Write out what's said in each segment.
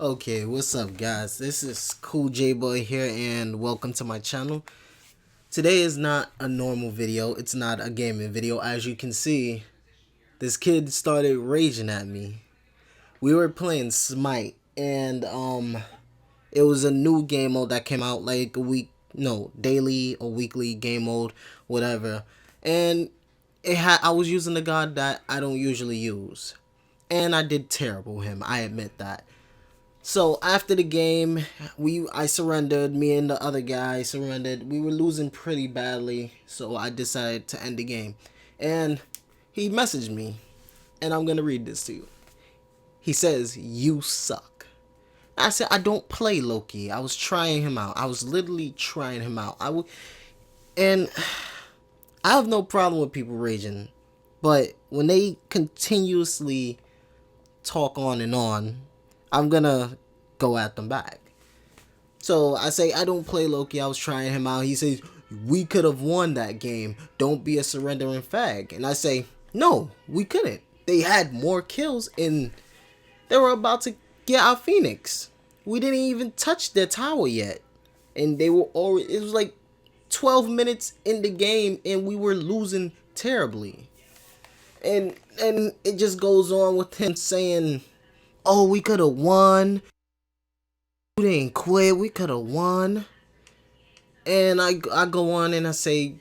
Okay, what's up, guys? This is Cool J Boy here, and welcome to my channel. Today is not a normal video, it's not a gaming video. As you can see, this kid started raging at me. We were playing Smite, and it was a new game mode that came out like a week, no, daily or weekly game mode, whatever. And I was using the god that I don't usually use, and I did terrible with him. I admit that. So after the game, I surrendered. Me and the other guy surrendered. We were losing pretty badly, so I decided to end the game. And he messaged me, and I'm gonna read this to you. He says, "You suck." I said, "I don't play Loki. I was trying him out. I was literally trying him out. And I have no problem with people raging, but when they continuously talk on and on, I'm gonna go at them back." So I say, "I don't play Loki. I was trying him out." He says, "We could have won that game. Don't be a surrendering fag." And I say, "No, we couldn't. They had more kills and they were about to get our Phoenix. We didn't even touch their tower yet. And they were already, it was like 12 minutes in the game and we were losing terribly." And it just goes on with him saying, "Oh, we could have won. We didn't quit. We could have won." And I go on and I say,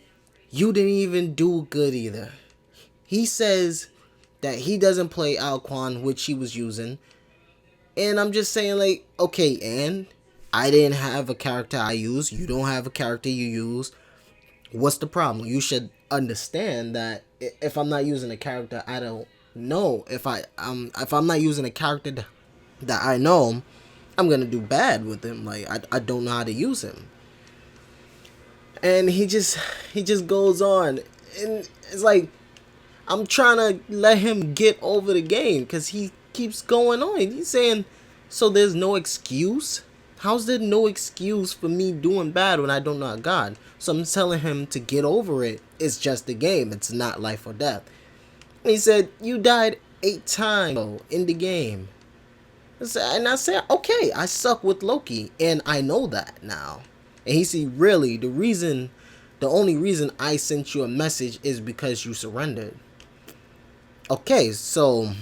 "You didn't even do good either." He says that he doesn't play Alquan, which he was using. And I'm just saying, like, okay, and I didn't have a character I use. You don't have a character you use. What's the problem? You should understand that if I'm not using a character I don't know, if I'm not using a character that I know, I'm gonna do bad with him. Like I don't know how to use him. And he just goes on, and it's like I'm trying to let him get over the game because he keeps going on. He's saying, "So there's no excuse? How's there no excuse for me doing bad when I don't know a god?" So I'm telling him to get over it. It's just a game. It's not life or death. And he said, "You died 8 times in the game." And I said, "Okay, I suck with Loki, and I know that now." And he said, "Really, the only reason I sent you a message is because you surrendered." Okay, so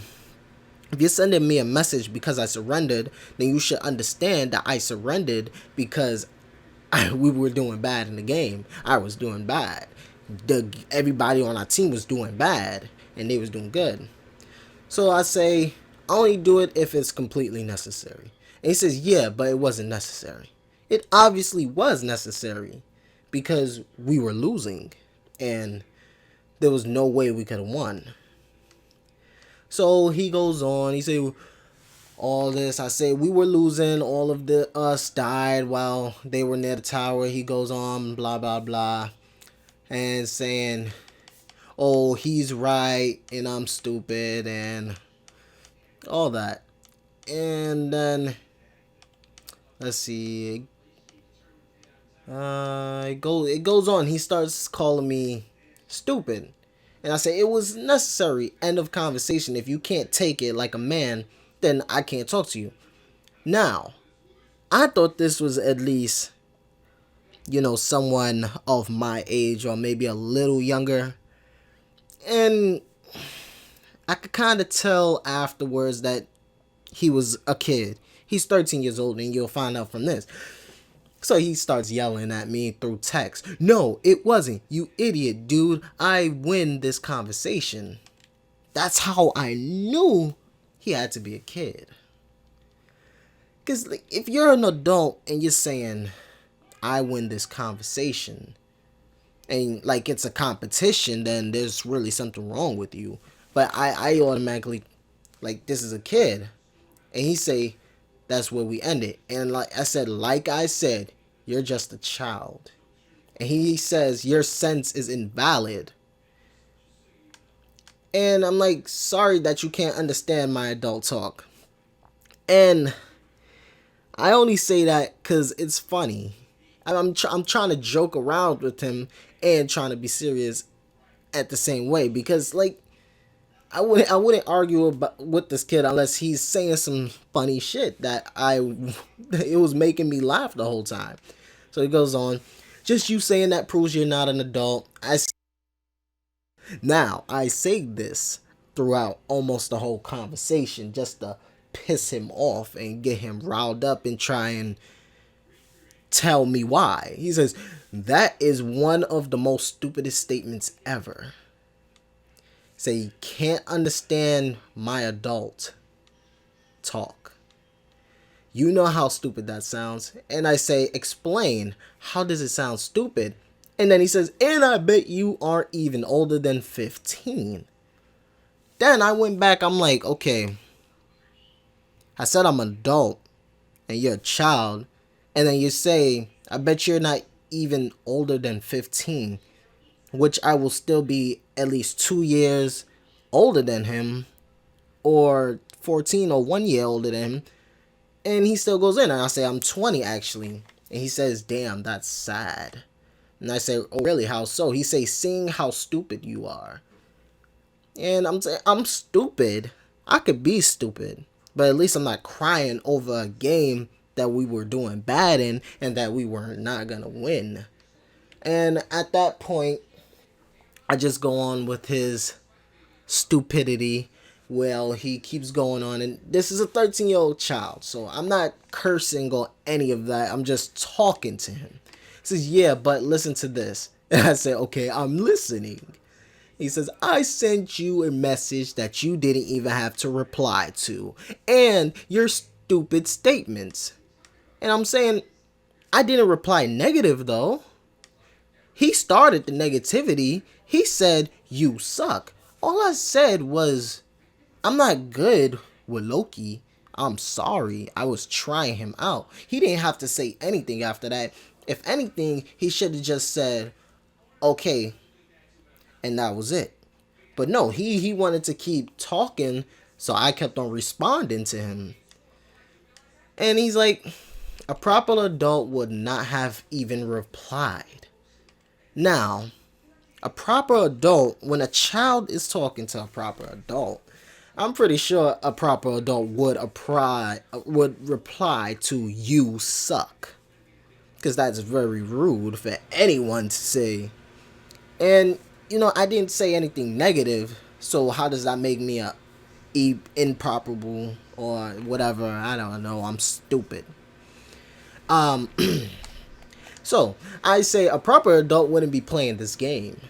if you're sending me a message because I surrendered, then you should understand that I surrendered because we were doing bad in the game. I was doing bad. Everybody on our team was doing bad, and they was doing good. So I say, "I only do it if it's completely necessary." And he says, "Yeah, but it wasn't necessary." It obviously was necessary because we were losing and there was no way we could have won. So he goes on, he said all this. I say we were losing, all of the us died while they were near the tower. He goes on, blah blah blah, and saying, "Oh, he's right and I'm stupid," and all that. And then let's see, it goes on. He starts calling me stupid, and I say it was necessary. End of conversation. If you can't take it like a man, then I can't talk to you. Now, I thought this was at least, someone of my age or maybe a little younger, and I could kind of tell afterwards that he was a kid. He's 13 years old, and you'll find out from this. So he starts yelling at me through text. "No, it wasn't. You idiot, dude. I win this conversation." That's how I knew he had to be a kid. Because like, if you're an adult and you're saying, "I win this conversation," and like it's a competition, then there's really something wrong with you. But I automatically, like, this is a kid. And he say, "That's where we ended." And like I said, "You're just a child." And he says, "Your sense is invalid." And I'm like, "Sorry that you can't understand my adult talk." And I only say that because it's funny. I'm trying to joke around with him and trying to be serious at the same way. Because, like, I wouldn't argue about with this kid unless he's saying some funny shit that it was making me laugh the whole time. So he goes on, just you saying that proves you're not an adult. Now I say this throughout almost the whole conversation just to piss him off and get him riled up and try and tell me why. He says, that is one of the most stupidest statements ever. Say, you can't understand my adult talk. You know how stupid that sounds. And I say, explain. How does it sound stupid? And then he says, and I bet you aren't even older than 15. Then I went back. I'm like, okay, I said I'm an adult and you're a child. And then you say, I bet you're not even older than 15. Which I will still be at least 2 years older than him. Or 14 or 1 year older than him. And he still goes in. And I say, I'm 20 actually. And he says, damn, that's sad. And I say, oh, really? How so? He says, seeing how stupid you are. And I'm saying, I'm stupid. I could be stupid. But at least I'm not crying over a game that we were doing bad in and that we were not going to win. And at that point, I just go on with his stupidity. Well, he keeps going on, and this is a 13-year-old child, so I'm not cursing or any of that. I'm just talking to him. He says, yeah, but listen to this. And I say, okay, I'm listening. He says, I sent you a message that you didn't even have to reply to, and your stupid statements. And I'm saying, I didn't reply negative, though. He started the negativity. He said, you suck. All I said was, I'm not good with Loki. I'm sorry. I was trying him out. He didn't have to say anything after that. If anything, he should have just said, okay, and that was it. But no, he wanted to keep talking, so I kept on responding to him. And he's like, a proper adult would not have even replied. Now, a proper adult, when a child is talking to a proper adult, I'm pretty sure a proper adult would reply to you suck. Because that's very rude for anyone to say. And, I didn't say anything negative. So how does that make me a improper or whatever? I don't know. I'm stupid. So I say a proper adult wouldn't be playing this game.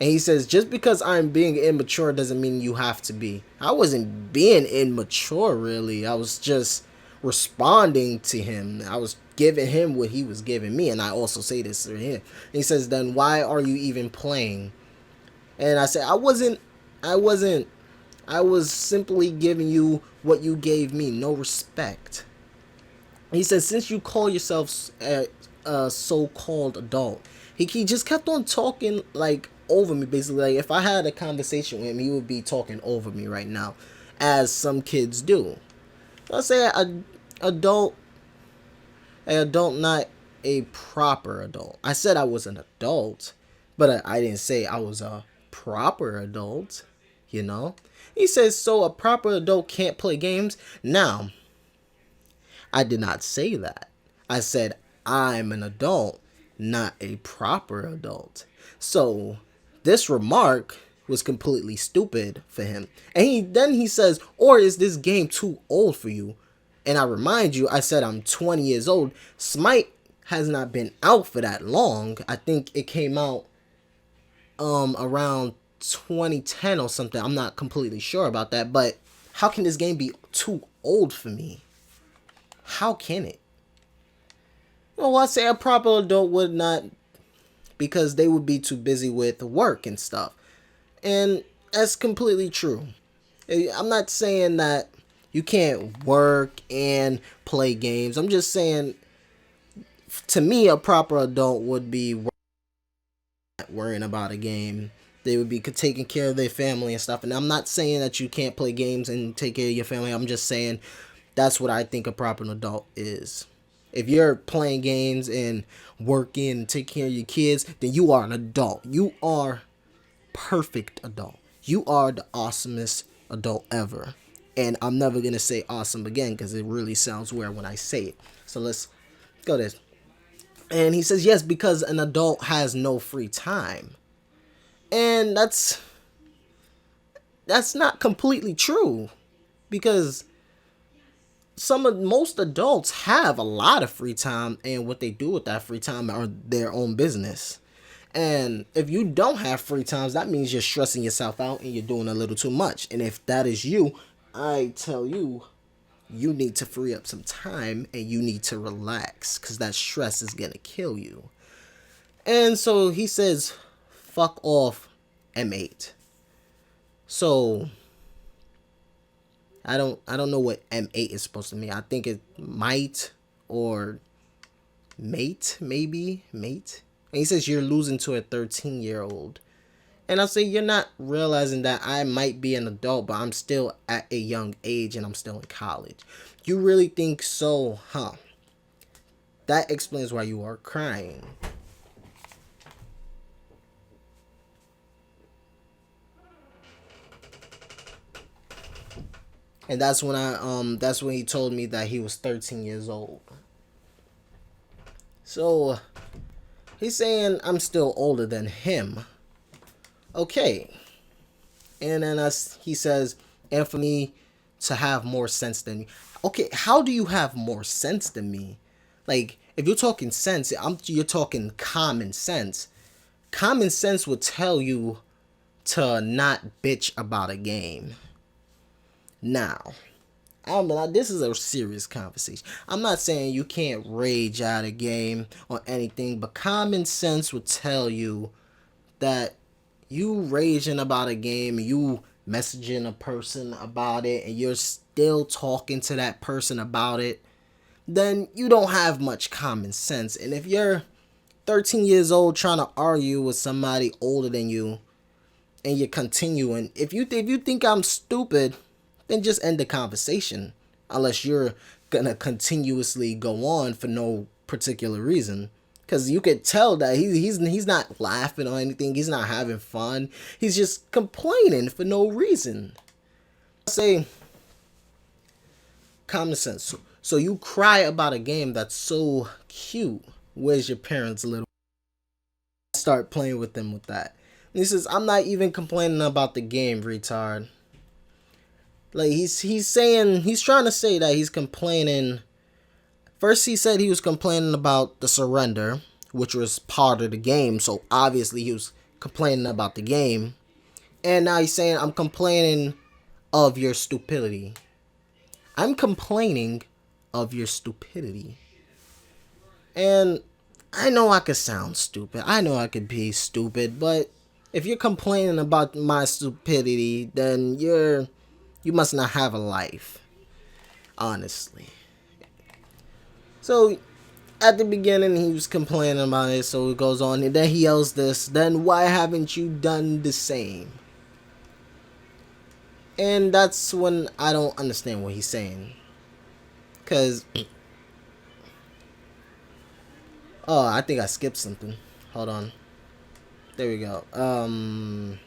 And he says, just because I'm being immature doesn't mean you have to be. I wasn't being immature, really. I was just responding to him. I was giving him what he was giving me. And I also say this to him. And he says, then why are you even playing? And I said, I was simply giving you what you gave me. No respect. He says, since you call yourself a so-called adult, he just kept on talking like over me, basically. Like if I had a conversation with him, he would be talking over me right now, as some kids do. Let's say adult, not a proper adult. I said I was an adult, but I didn't say I was a proper adult. He says, so a proper adult can't play games. Now, I did not say that. I said I'm an adult, not a proper adult. So this remark was completely stupid for him. And then he says, or is this game too old for you? And I remind you, I said I'm 20 years old. Smite has not been out for that long. I think it came out around 2010 or something. I'm not completely sure about that. But how can this game be too old for me? How can it? Well, I say a proper adult would not, because they would be too busy with work and stuff. And that's completely true. I'm not saying that you can't work and play games. I'm just saying, to me, a proper adult would be worrying about a game. They would be taking care of their family and stuff. And I'm not saying that you can't play games and take care of your family. I'm just saying that's what I think a proper adult is. If you're playing games and working and taking care of your kids, then you are an adult. You are perfect adult. You are the awesomest adult ever. And I'm never going to say awesome again because it really sounds weird when I say it. So let's go this. And he says, yes, because an adult has no free time. And that's not completely true, because most adults have a lot of free time, and what they do with that free time are their own business. And if you don't have free times, that means you're stressing yourself out and you're doing a little too much. And if that is you, I tell you, you need to free up some time and you need to relax, because that stress is going to kill you. And so he says, fuck off, M8. So I don't know what M8 is supposed to mean. I think it might or mate, maybe mate. And he says you're losing to a 13-year-old. And I'll say you're not realizing that I might be an adult, but I'm still at a young age and I'm still in college. You really think so, huh? That explains why you are crying. And that's when he told me that he was 13 years old. So he's saying I'm still older than him. Okay. And then he says, and for me to have more sense than you. Okay, how do you have more sense than me? Like, if you're talking sense, you're talking common sense. Common sense would tell you to not bitch about a game. Now, this is a serious conversation. I'm not saying you can't rage at a game or anything, but common sense would tell you that you raging about a game, you messaging a person about it, and you're still talking to that person about it, then you don't have much common sense. And if you're 13 years old trying to argue with somebody older than you, and you're continuing, if you think I'm stupid, then just end the conversation, unless you're gonna continuously go on for no particular reason. Because you could tell that he's not laughing or anything. He's not having fun. He's just complaining for no reason. I say common sense. So you cry about a game that's so cute. Where's your parents, little? Start playing with them with that. And he says, I'm not even complaining about the game, retard. Like, he's saying, he's trying to say that he's complaining. First he said he was complaining about the surrender, which was part of the game, so obviously he was complaining about the game. And now he's saying, I'm complaining of your stupidity. I'm complaining of your stupidity. And I know I could sound stupid. I know I could be stupid, but if you're complaining about my stupidity, then you must not have a life, honestly. So at the beginning he was complaining about it, so it goes on, and then he yells this, then why haven't you done the same? And that's when I don't understand what he's saying. Cause oh, I think I skipped something. Hold on. There we go.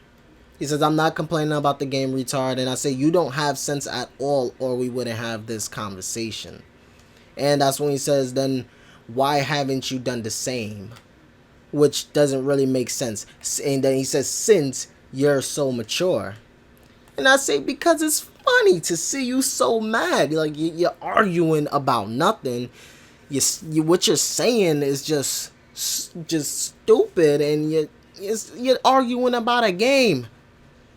He says, I'm not complaining about the game, retard. And I say, you don't have sense at all, or we wouldn't have this conversation. And that's when he says, then why haven't you done the same? Which doesn't really make sense. And then he says, since you're so mature. And I say, because it's funny to see you so mad. Like, you're arguing about nothing. What you're saying is just stupid. And you're arguing about a game.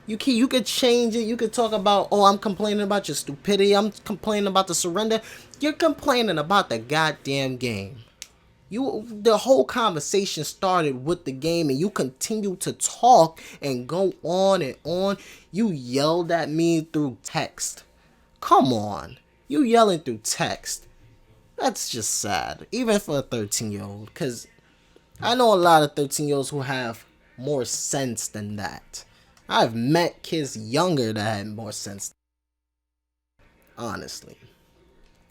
You could change it. You could talk about, oh, I'm complaining about your stupidity. I'm complaining about the surrender. You're complaining about the goddamn game. The whole conversation started with the game, and you continue to talk and go on and on. You yelled at me through text. Come on. You yelling through text. That's just sad. Even for a 13-year-old. Because I know a lot of 13-year-olds who have more sense than that. I've met kids younger that had more sense. Honestly.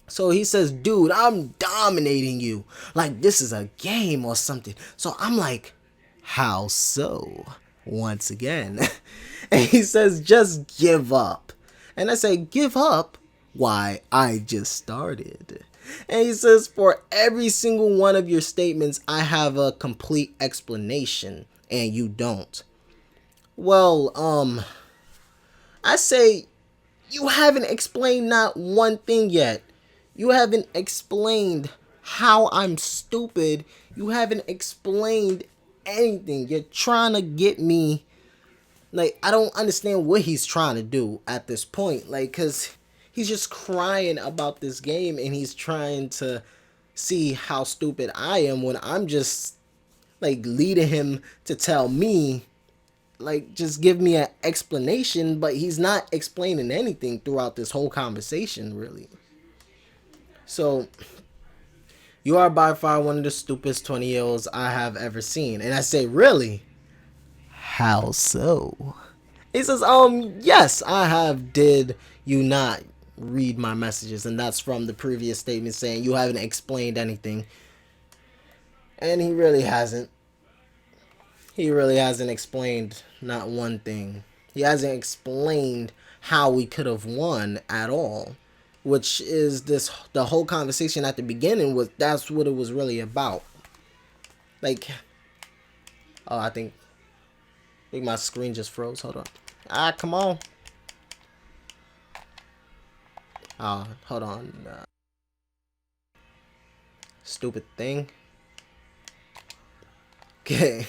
So he says, dude, I'm dominating you. Like this is a game or something. So I'm like, how so? Once again. And he says, just give up. And I say, give up? Why, I just started. And he says, for every single one of your statements, I have a complete explanation, and you don't. Well, I say, you haven't explained not one thing yet. You haven't explained how I'm stupid. You haven't explained anything. You're trying to get me. Like, I don't understand what he's trying to do at this point. Like, because he's just crying about this game and he's trying to see how stupid I am when I'm just, like, leading him to tell me, like, just give me an explanation, but he's not explaining anything throughout this whole conversation, really. So, you are by far one of the stupidest 20-year-olds I have ever seen. And I say, really? How so? He says, yes, I have. Did you not read my messages? And that's from the previous statement saying you haven't explained anything. And he really hasn't. He really hasn't explained not one thing. He hasn't explained how we could have won at all. Which is the whole conversation at the beginning was, that's what it was really about. Like, oh, I think my screen just froze. Hold on. Ah, come on. Oh, hold on. Stupid thing. Okay.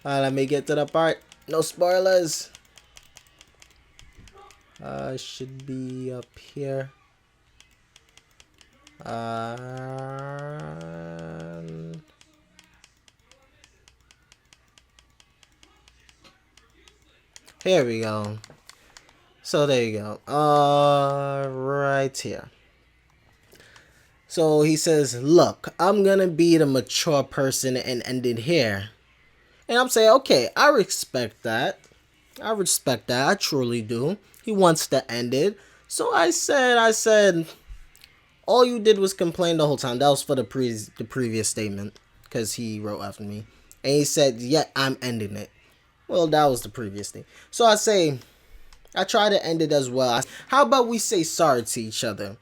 Let me get to the part. No spoilers. Should be up here. Here we go. So there you go. Right here. So he says, look, I'm gonna be the mature person and end it here. And I'm saying, okay, I respect that. I truly do. He wants to end it. So I said, all you did was complain the whole time. That was for the previous statement, because he wrote after me. And he said, yeah, I'm ending it. Well, that was the previous thing. So I try to end it as well. How about we say sorry to each other?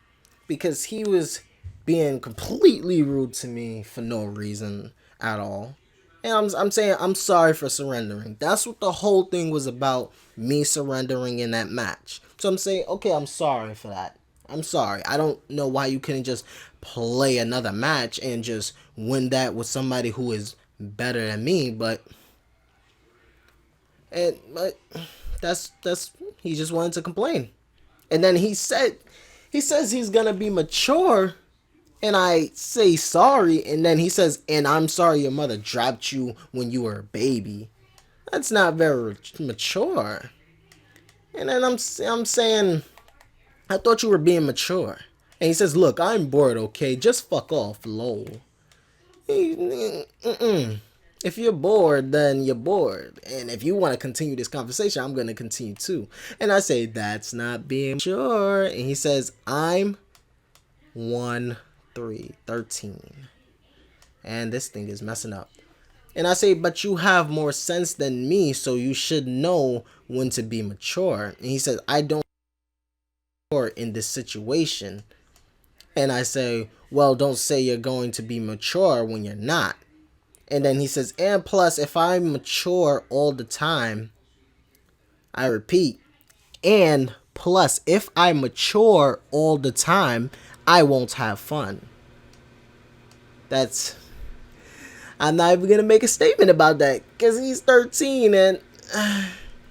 Because he was being completely rude to me for no reason at all. And I'm saying I'm sorry for surrendering. That's what the whole thing was about, me surrendering in that match. So I'm saying, okay, I'm sorry for that. I'm sorry. I don't know why you couldn't just play another match and just win that with somebody who is better than me, but that's he just wanted to complain. And then he says he's gonna be mature, and I say sorry, and then he says, and I'm sorry your mother dropped you when you were a baby. That's not very mature. And then I'm saying, I thought you were being mature. And he says, look, I'm bored, okay? Just fuck off, lol. If you're bored, then you're bored. And if you want to continue this conversation, I'm going to continue too. And I say, that's not being mature. And he says, I'm 13. And this thing is messing up. And I say, but you have more sense than me, so you should know when to be mature. And he says, I don't in this situation. And I say, well, don't say you're going to be mature when you're not. And then he says, and plus, if I'm mature all the time, I repeat, and plus, if I mature all the time, I won't have fun. I'm not even going to make a statement about that, because he's 13, and,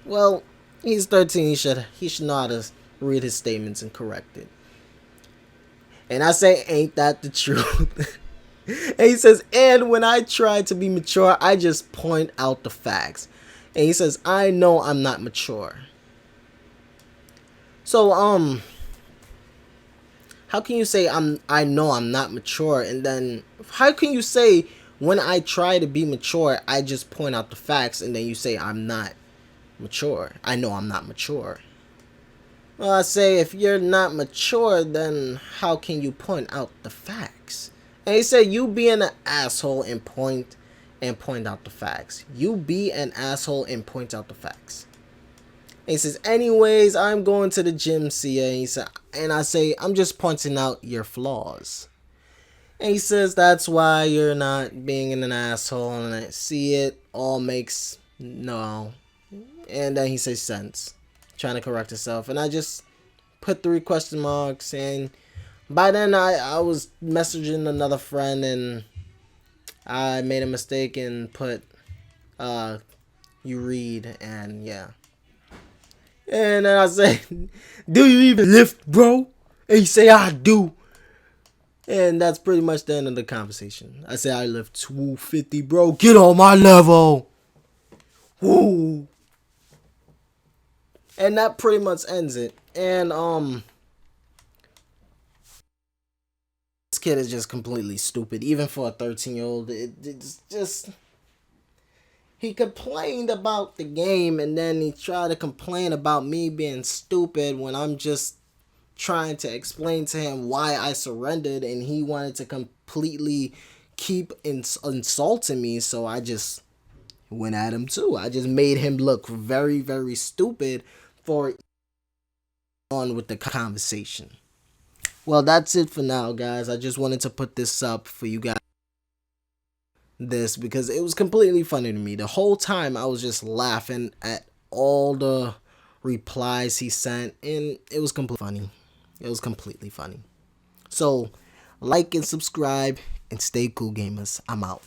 well, he's 13, he should know how to read his statements and correct it. And I say, ain't that the truth? And he says, and when I try to be mature, I just point out the facts. And he says, I know I'm not mature. So, how can you say I know I'm not mature, and then how can you say when I try to be mature, I just point out the facts, and then you say I'm not mature? I know I'm not mature. Well, I say, if you're not mature, then how can you point out the facts? And he said, you be an asshole and point out the facts. You be an asshole and point out the facts. And he says, anyways, I'm going to the gym, Sia. And he said, and I say, I'm just pointing out your flaws. And he says, that's why you're not being an asshole. And I see it all makes no. And then he says sense. Trying to correct himself. And I just put 3 question marks. And by then I was messaging another friend and I made a mistake and put you read, and yeah. And then I say, do you even lift, bro? And he say, I do. And that's pretty much the end of the conversation. I say, I lift 250, bro. Get on my level. Woo. And that pretty much ends it. And this kid is just completely stupid, even for a 13-year-old. It's just, he complained about the game, and then he tried to complain about me being stupid when I'm just trying to explain to him why I surrendered, and he wanted to completely keep insulting me. So I just went at him too. I just made him look very, very stupid for on with the conversation. Well, that's it for now, guys. I just wanted to put this up for you guys. This because it was completely funny to me. The whole time I was just laughing at all the replies he sent, and it was completely funny. It was completely funny. So, like and subscribe and stay cool, gamers. I'm out.